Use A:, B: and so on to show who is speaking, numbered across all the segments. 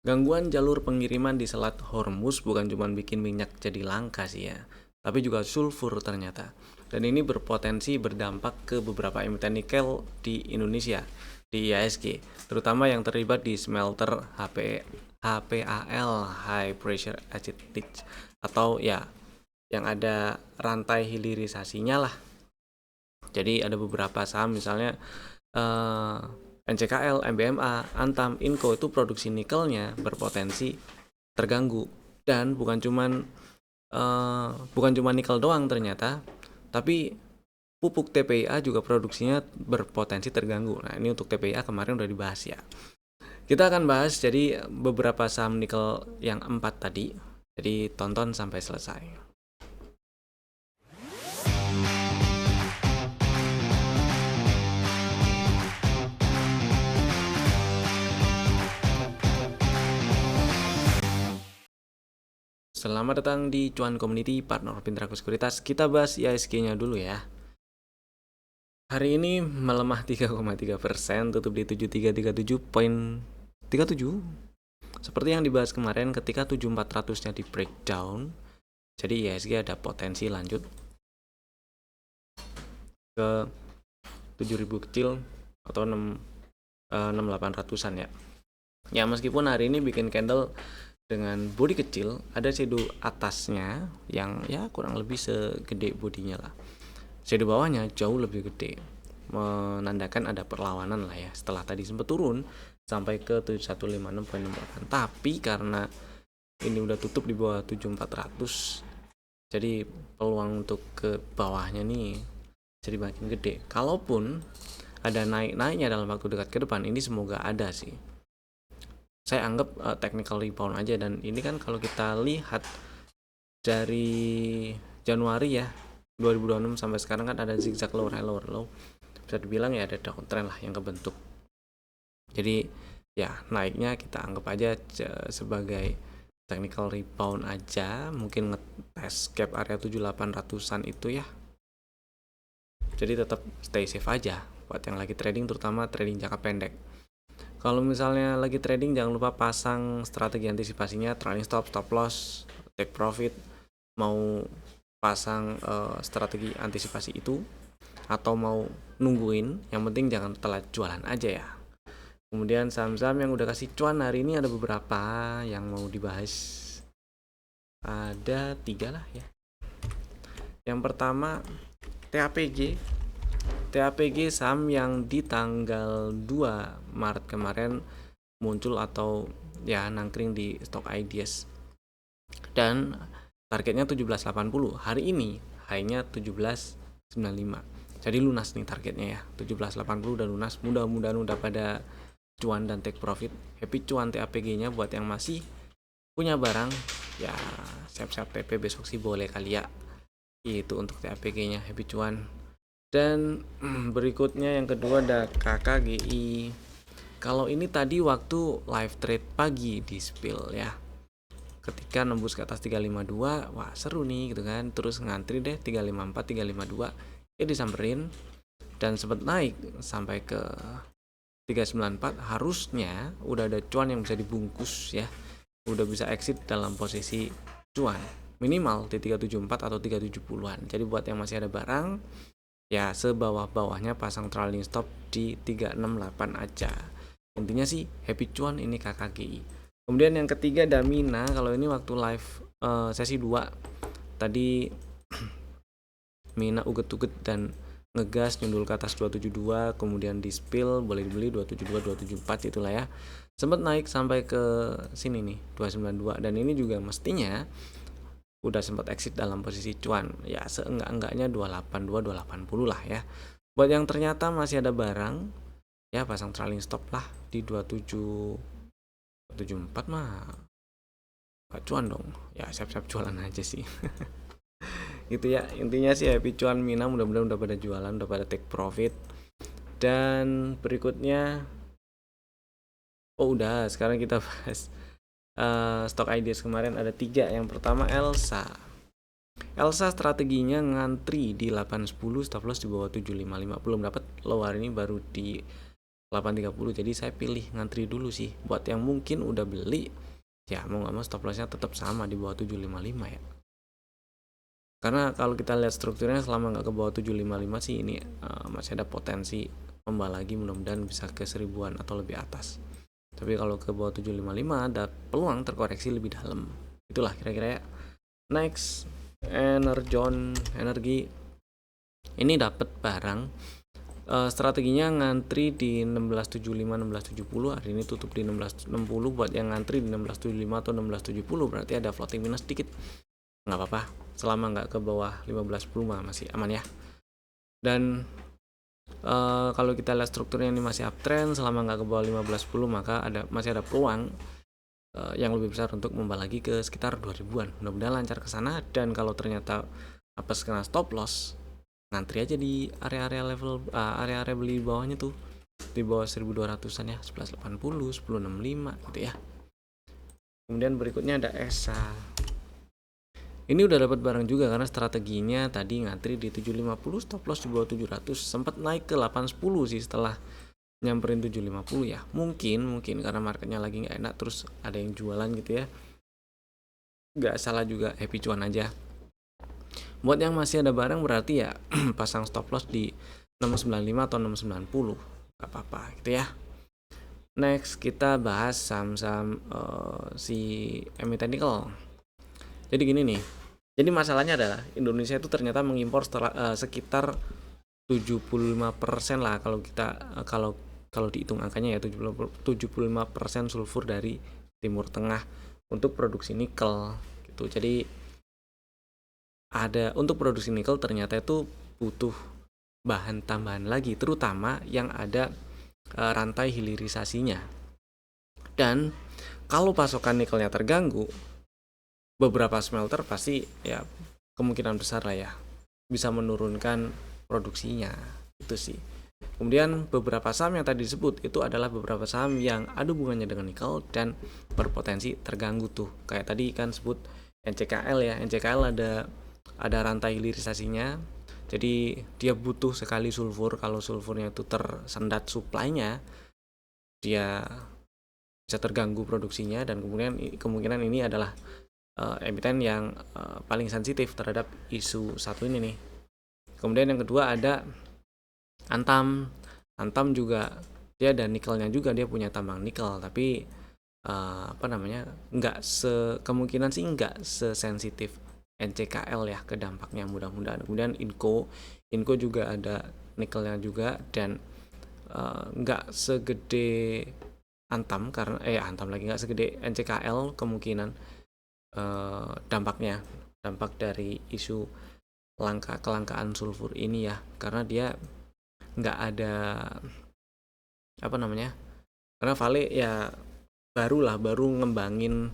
A: Gangguan jalur pengiriman di Selat Hormuz bukan cuma bikin minyak jadi langka sih ya, tapi juga sulfur ternyata. Dan ini berpotensi berdampak ke beberapa emiten nikel di Indonesia, di IASG, terutama yang terlibat di smelter HPAL (High Pressure Acid Leach) atau ya yang ada rantai hilirisasinya lah. Jadi ada beberapa saham misalnya eh, NCKL, MBMA, Antam, Inco itu produksi nikelnya berpotensi terganggu. Dan bukan cuman nikel doang ternyata, tapi pupuk TPIA juga produksinya berpotensi terganggu. Nah, ini untuk TPIA kemarin udah dibahas ya. Kita akan bahas jadi beberapa saham nikel yang 4 tadi. Jadi tonton sampai selesai. Selamat datang di Cuan Community Partner Pintraku Sekuritas. Kita bahas IISG-nya dulu ya. Hari ini melemah 3,3%, tutup di 7337.37. Seperti yang dibahas kemarin ketika 7400-nya di breakdown. Jadi IISG ada potensi lanjut ke 7000 kecil atau 6800-an ya. Ya meskipun hari ini bikin candle dengan body kecil, ada shadow atasnya yang ya kurang lebih segede bodinya lah. Shadow bawahnya jauh lebih gede, menandakan ada perlawanan lah ya. Setelah tadi sempat turun sampai ke 7156.68, tapi karena ini udah tutup di bawah 7400, jadi peluang untuk ke bawahnya nih jadi makin gede. Kalaupun ada naik-naiknya dalam waktu dekat ke depan, ini semoga ada sih. Saya anggap technical rebound aja. Dan ini kan kalau kita lihat dari Januari ya 2026 sampai sekarang kan ada zigzag lower high lower low, bisa dibilang ya ada downtrend lah yang kebentuk. Jadi ya naiknya kita anggap aja sebagai technical rebound aja, mungkin ngetes gap area 7800-an itu ya. Jadi tetap stay safe aja buat yang lagi trading, terutama trading jangka pendek. Kalau misalnya lagi trading, jangan lupa pasang strategi antisipasinya, trailing stop, stop loss, take profit. Mau pasang strategi antisipasi itu atau mau nungguin, yang penting jangan telat jualan aja ya. Kemudian saham-saham yang udah kasih cuan hari ini ada beberapa yang mau dibahas. Ada 3 lah ya. Yang pertama TAPG. TAPG saham yang di tanggal 2 Maret kemarin muncul atau ya nangkring di Stock IDS. Dan targetnya 1780. Hari ini high-nya 1795. Jadi lunas nih targetnya ya. 1780 udah lunas. Mudah-mudahan udah pada cuan dan take profit. Happy cuan TAPG-nya buat yang masih punya barang. Ya siap-siap TP besok sih boleh kali ya. Itu untuk TAPG-nya, happy cuan. Dan berikutnya yang kedua ada KKGI. Kalau ini tadi waktu live trade pagi di spill ya, ketika nembus ke atas 352, wah seru nih gitu kan. Terus ngantri deh 354, 352, ya disamperin dan sempat naik sampai ke 394. Harusnya udah ada cuan yang bisa dibungkus ya, udah bisa exit dalam posisi cuan minimal di 374 atau 370-an. Jadi buat yang masih ada barang, ya sebawah-bawahnya pasang trailing stop di 368 aja. Intinya sih happy cuan ini KKGI. Kemudian yang ketiga Damina. Kalau ini waktu live sesi 2 tadi Mina uget-uget dan ngegas nyundul ke atas 272, kemudian di spill boleh dibeli 272, 274 itulah ya. Sempat naik sampai ke sini nih 292, dan ini juga mestinya udah sempat exit dalam posisi cuan ya, seenggak-enggaknya 282, 280 lah ya. Buat yang ternyata masih ada barang ya pasang trailing stop lah di 2774 mah gak cuan dong ya, siap-siap jualan aja sih. Gitu ya, intinya sih happy cuan Mina, mudah-mudahan udah pada jualan, udah pada take profit. Dan berikutnya udah sekarang kita bahas Stock Ideas kemarin ada 3. Yang pertama Elsa strateginya ngantri di 810, stop loss di bawah 755, belum dapat low hari ini, baru di 8.30. Jadi saya pilih ngantri dulu sih. Buat yang mungkin udah beli, ya mau nggak mau stop lossnya tetap sama di bawah 755 ya. Karena kalau kita lihat strukturnya selama nggak ke bawah 755 sih ini masih ada potensi pembal lagi, mudah-mudahan bisa ke 1000-an atau lebih atas. Tapi kalau ke bawah 755 ada peluang terkoreksi lebih dalam. Itulah kira-kira ya. Next, energi ini dapat barang. Strateginya ngantri di 1675 1670, hari ini tutup di 1660. Buat yang ngantri di 1675 atau 1670 berarti ada floating minus sedikit, nggak apa-apa selama nggak ke bawah 1510 masih aman ya. Dan kalau kita lihat strukturnya ini masih uptrend, selama nggak ke bawah 1510 maka masih ada peluang yang lebih besar untuk membal lagi ke sekitar 2000-an. Mudah-mudahan lancar ke sana, dan kalau ternyata apes kena stop loss, ngantri aja di area-area level area-area beli bawahnya tuh, di bawah 1200-an ya, 1180, 1065 gitu ya. Kemudian berikutnya ada ESA. Ini udah dapat barang juga karena strateginya tadi ngantri di 750, stop loss di bawah 700, sempat naik ke 810 sih setelah nyamperin 750 ya. Mungkin karena marketnya lagi nggak enak terus ada yang jualan gitu ya. Nggak salah juga, happy cuan aja. Buat yang masih ada barang berarti ya pasang stop loss di 695 atau 690, nggak apa-apa gitu ya. Next kita bahas saham-saham si emiten nikel. Jadi gini nih, jadi masalahnya adalah Indonesia itu ternyata mengimpor sekitar 75% lah kalau kita kalau dihitung angkanya ya, 75% sulfur dari Timur Tengah untuk produksi nikel gitu. Jadi untuk produksi nikel ternyata itu butuh bahan tambahan lagi, terutama yang ada rantai hilirisasinya. Dan kalau pasokan nikelnya terganggu, beberapa smelter pasti ya kemungkinan besar lah ya bisa menurunkan produksinya, itu sih. Kemudian beberapa saham yang tadi disebut itu adalah beberapa saham yang ada hubungannya dengan nikel dan berpotensi terganggu tuh. Kayak tadi kan sebut NCKL ya, NCKL ada rantai hilirisasinya, jadi dia butuh sekali sulfur. Kalau sulfurnya itu tersendat supply-nya, dia bisa terganggu produksinya, dan kemudian kemungkinan ini adalah emiten yang paling sensitif terhadap isu satu ini nih. Kemudian yang kedua ada Antam. Antam juga dia ada nikelnya juga, dia punya tambang nikel, tapi kemungkinan sih nggak sesensitif NCKL ya ke dampaknya, mudah-mudahan. Kemudian Inco juga ada nikelnya juga, dan nggak segede Antam karena Antam lagi nggak segede NCKL kemungkinan dampak dari isu kelangkaan sulfur ini ya, karena dia nggak ada karena Vale ya baru ngembangin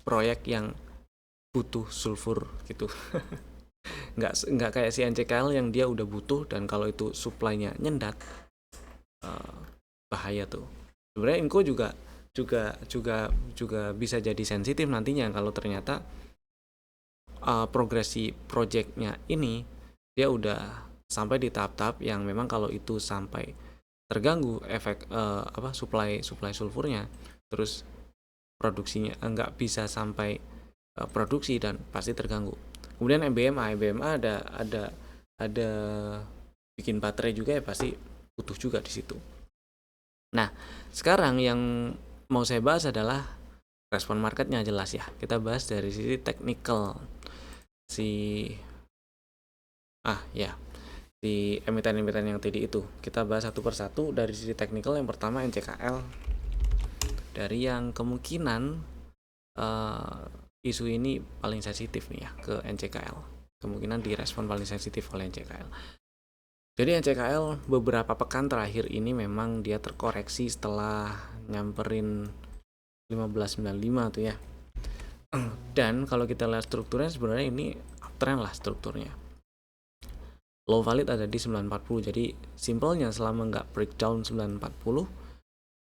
A: proyek yang butuh sulfur gitu. nggak kayak si NCKL yang dia udah butuh, dan kalau itu supply-nya nyendat bahaya tuh. Sebenarnya Inco juga bisa jadi sensitif nantinya kalau ternyata progresi projectnya ini dia udah sampai di tahap-tahap yang memang kalau itu sampai terganggu efek supply sulfurnya, terus produksinya nggak bisa sampai produksi dan pasti terganggu. Kemudian MBMA ada bikin baterai juga ya, pasti butuh juga di situ. Nah, sekarang yang mau saya bahas adalah respon marketnya, jelas ya. Kita bahas dari sisi teknikal si emiten-emiten yang tadi itu. Kita bahas satu persatu dari sisi teknikal. Yang pertama NCKL, dari yang kemungkinan isu ini paling sensitif nih ya ke NCKL, kemungkinan direspon paling sensitif oleh NCKL. Jadi NCKL beberapa pekan terakhir ini memang dia terkoreksi setelah nyamperin 1595 tuh ya. Dan kalau kita lihat strukturnya sebenarnya ini uptrend lah strukturnya. Low valid ada di 940. Jadi simpelnya selama nggak breakdown 940,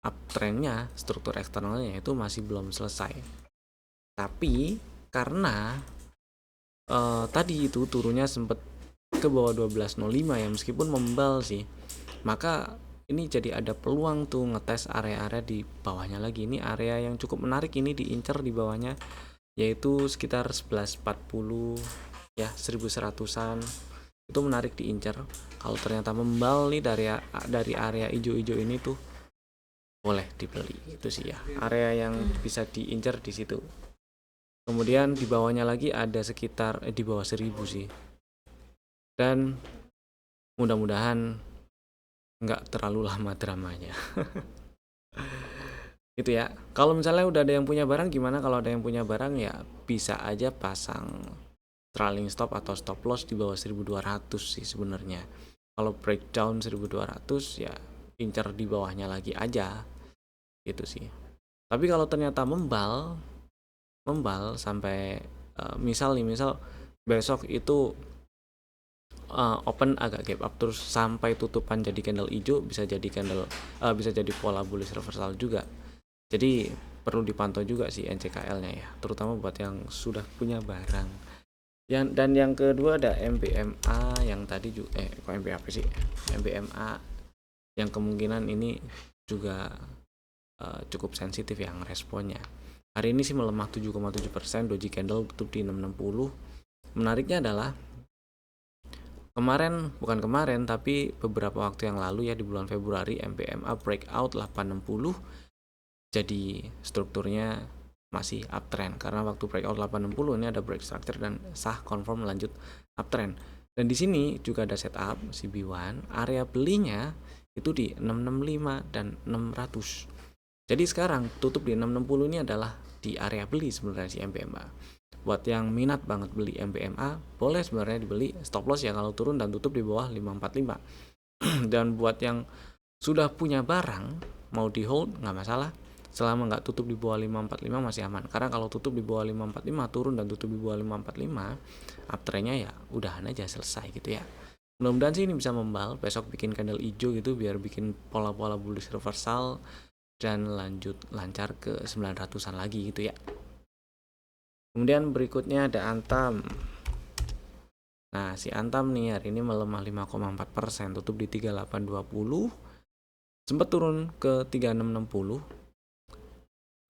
A: uptrendnya struktur eksternalnya itu masih belum selesai. Tapi karena tadi itu turunnya sempat ke bawah 1205 ya, meskipun membal sih, maka ini jadi ada peluang tuh ngetes area-area di bawahnya lagi. Ini area yang cukup menarik, ini diincar di bawahnya, yaitu sekitar 1140 ya, 1100-an. Itu menarik diincar. Kalau ternyata membal nih dari area hijau-hijau ini tuh boleh dibeli. Itu sih ya, area yang bisa diincar di situ. Kemudian di bawahnya lagi ada sekitar di bawah 1000 sih. Dan mudah-mudahan nggak terlalu lama dramanya. Gitu ya. Kalau misalnya udah ada yang punya barang, gimana? Kalau ada yang punya barang ya bisa aja pasang trailing stop atau stop loss di bawah 1200 sih sebenarnya. Kalau breakdown 1200 ya incer di bawahnya lagi aja gitu sih. Tapi kalau ternyata membal sampai misal besok itu open agak gap up terus sampai tutupan jadi candle hijau, bisa jadi pola bullish reversal juga. Jadi perlu dipantau juga sih NCKL-nya ya, terutama buat yang sudah punya barang. Dan yang kedua ada MBMA yang tadi juga kok MBA apa sih? MBMA yang kemungkinan ini juga cukup sensitif yang responnya. Hari ini sih melemah 7,7%, doji candle tutup di 660. Menariknya adalah bukan kemarin tapi beberapa waktu yang lalu ya, di bulan Februari MBMA breakout 860. Jadi strukturnya masih uptrend karena waktu breakout 860 ini ada break structure dan sah confirm lanjut uptrend. Dan di sini juga ada setup CB1, area belinya itu di 665 dan 600. Jadi sekarang tutup di 660 ini adalah di area beli sebenarnya si MBMA. Buat yang minat banget beli MBMA, boleh sebenarnya dibeli, stop loss ya kalau turun dan tutup di bawah 545. Dan buat yang sudah punya barang mau di hold nggak masalah, selama nggak tutup di bawah 545 masih aman. Karena kalau tutup di bawah 545 turun dan tutup di bawah 545, uptrendnya ya udahan aja, selesai gitu ya. Mudah-mudahan sih ini bisa membal, besok bikin candle hijau gitu biar bikin pola-pola bullish reversal dan lanjut lancar ke 900-an lagi gitu ya. Kemudian berikutnya ada Antam. Nah, si Antam nih hari ini melemah 5,4%, tutup di 3820. Sempat turun ke 3660.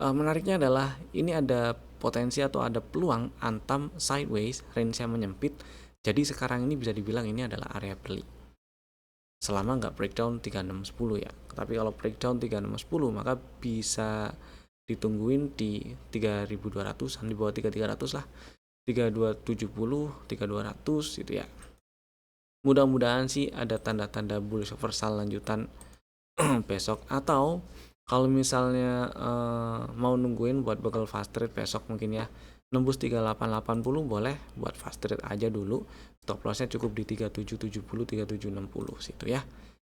A: Menariknya adalah ini ada potensi atau ada peluang Antam sideways, range-nya menyempit. Jadi sekarang ini bisa dibilang ini adalah area beli. Selama nggak breakdown 3610 ya. Tapi kalau breakdown 3610 maka bisa ditungguin di 3200-an, di bawah 3300 lah, 3270, 3200 gitu ya. Mudah-mudahan sih ada tanda-tanda bullish reversal lanjutan besok, atau kalau misalnya mau nungguin buat bakal fast trade besok mungkin ya, nembus 3880 boleh buat fast trade aja dulu, stop lossnya cukup di 3770, 3760 situ ya.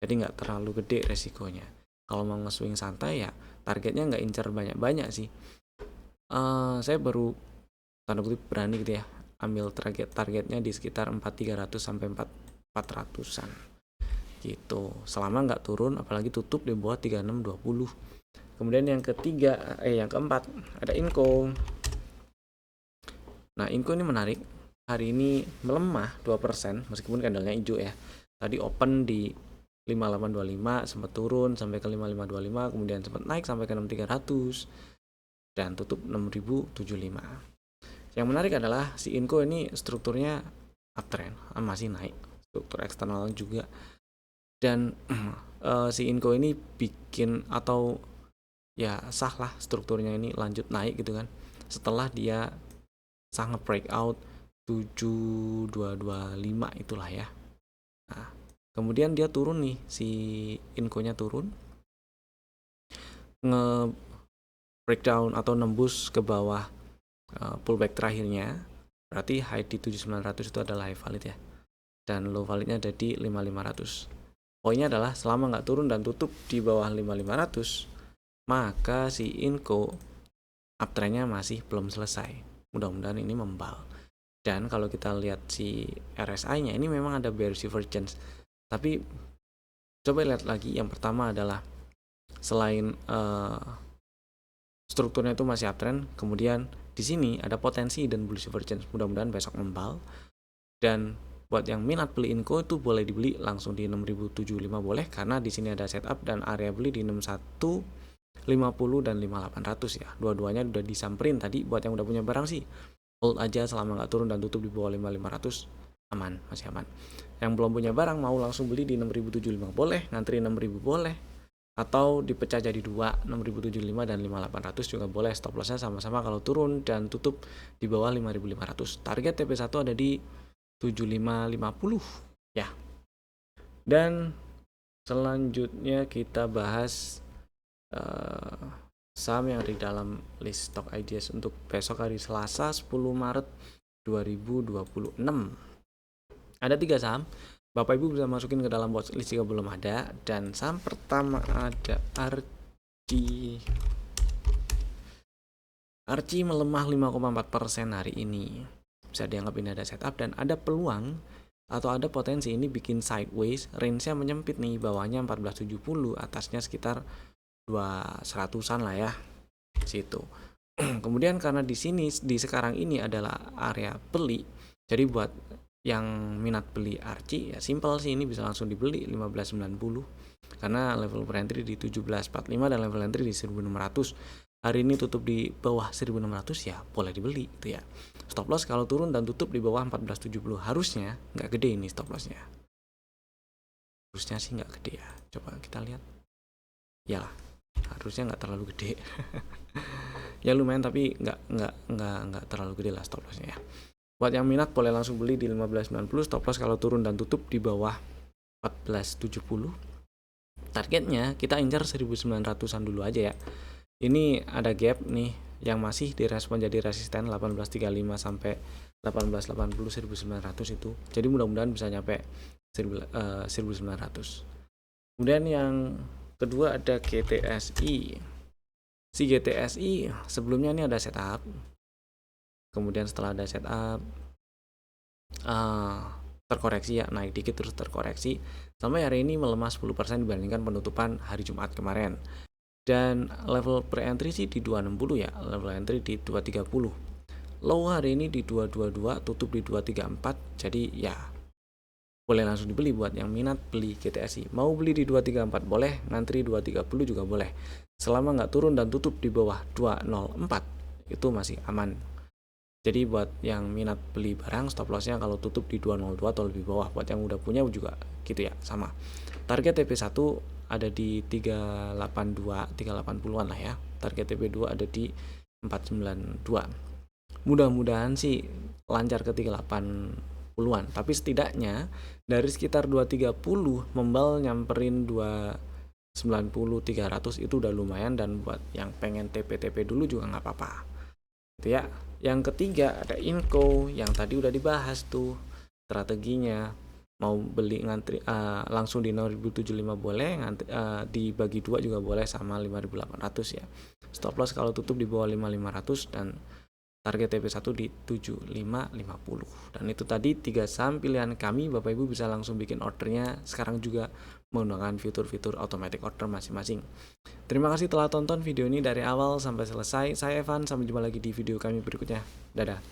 A: Jadi nggak terlalu gede resikonya. Kalau mau nge-swing santai ya targetnya nggak incar banyak-banyak sih. Saya baru tanda kutip berani gitu ya ambil targetnya di sekitar 4300 sampai 4400-an gitu, selama nggak turun, apalagi tutup di bawah 3620. Kemudian yang keempat ada Inco. Nah, Inco ini menarik, hari ini melemah 2% meskipun candlenya hijau ya. Tadi open di 5825, sempat turun sampai ke 5525, kemudian sempat naik sampai ke 6300 dan tutup 6075. Yang menarik adalah si Inco ini strukturnya uptrend, masih naik, struktur eksternal juga. Dan si Inco ini bikin atau ya sah lah strukturnya ini lanjut naik gitu kan, setelah dia sangat breakout 7225 itulah ya. Nah, kemudian dia turun nih, si Inco-nya turun, nge-breakdown atau nembus ke bawah pullback terakhirnya, berarti high di 7900 itu adalah high valid ya, dan low validnya ada di 5500. Poinnya adalah selama nggak turun dan tutup di bawah 5500, maka si Inco uptrendnya masih belum selesai. Mudah-mudahan ini membal. Dan kalau kita lihat si RSI-nya ini memang ada bearish divergence. Tapi coba lihat lagi, yang pertama adalah selain strukturnya itu masih uptrend, kemudian di sini ada potensi dan bullish divergence. Mudah-mudahan besok membal. Dan Buat yang minat beli Inco itu boleh dibeli langsung di 6075 boleh, karena di sini ada setup dan area beli di 6150 dan 5800 ya. Dua-duanya udah disamperin tadi. Buat yang udah punya barang sih hold aja selama nggak turun dan tutup di bawah 5500, aman, masih aman. Yang belum punya barang mau langsung beli di 6075 boleh, ngantri 6000 boleh, atau dipecah jadi dua, 6075 dan 5800 juga boleh. Stop lossnya sama-sama kalau turun dan tutup di bawah 5500. Target TP1 ada di 7550 ya. Dan selanjutnya kita bahas saham yang ada di dalam list stock ideas untuk besok hari Selasa 10 Maret 2026. Ada 3 saham, Bapak Ibu bisa masukin ke dalam watchlist jika belum ada. Dan saham pertama ada Archie melemah 5,4% hari ini. Bisa dianggap ini ada setup dan ada peluang atau ada potensi ini bikin sideways, range-nya menyempit nih, bawahnya 1470, atasnya sekitar 200-an lah ya situ. Kemudian karena di sini di sekarang ini adalah area beli, jadi buat yang minat beli Archie ya simple sih, ini bisa langsung dibeli 1590 karena level entry di 1745 dan level entry di 1600. Hari ini tutup di bawah 1600 ya boleh dibeli itu ya. Stop loss kalau turun dan tutup di bawah 1470 harusnya nggak gede ini stop lossnya. Harusnya sih nggak gede ya. Coba kita lihat. Ya lah, harusnya nggak terlalu gede. Ya lumayan tapi nggak terlalu gede lah stop lossnya ya. Buat yang minat boleh langsung beli di 1590. Stop loss kalau turun dan tutup di bawah 1470. Targetnya kita incar 1900-an dulu aja ya. Ini ada gap nih yang masih direspon jadi resisten 1835 sampai 1880 1900 itu. Jadi mudah-mudahan bisa nyampe 1900. Kemudian yang kedua ada GTSI. Si GTSI sebelumnya ini ada setup. Kemudian setelah ada setup terkoreksi ya, naik dikit terus terkoreksi. Sampai hari ini melemah 10% dibandingkan penutupan hari Jumat kemarin. Dan level pre-entry sih di 260 ya, level entry di 230. Low hari ini di 222, tutup di 234. Jadi ya boleh langsung dibeli buat yang minat beli GTSI. Mau beli di 234 boleh, ngantri 230 juga boleh. Selama nggak turun dan tutup di bawah 204 itu masih aman. Jadi buat yang minat beli barang stop lossnya kalau tutup di 202 atau lebih bawah. Buat yang udah punya juga gitu ya, sama. Target TP1 ada di 382, 380-an lah ya. Target TP2 ada di 492. Mudah-mudahan sih lancar ke 380-an. Tapi setidaknya dari sekitar 230 membal nyamperin 290, 300 itu udah lumayan. Dan buat yang pengen TP-TP dulu juga nggak apa-apa. Gitu ya. Yang ketiga ada Inco yang tadi udah dibahas tuh strateginya. Mau beli ngantri langsung di 6075 boleh, ngantri, dibagi dua juga boleh sama 5800 ya. Stop loss kalau tutup di bawah 5500 dan target TP1 di 7550. Dan itu tadi 3 saham pilihan kami. Bapak Ibu bisa langsung bikin ordernya sekarang juga menggunakan fitur-fitur automatic order masing-masing. Terima kasih telah tonton video ini dari awal sampai selesai. Saya Evan, sampai jumpa lagi di video kami berikutnya. Dadah.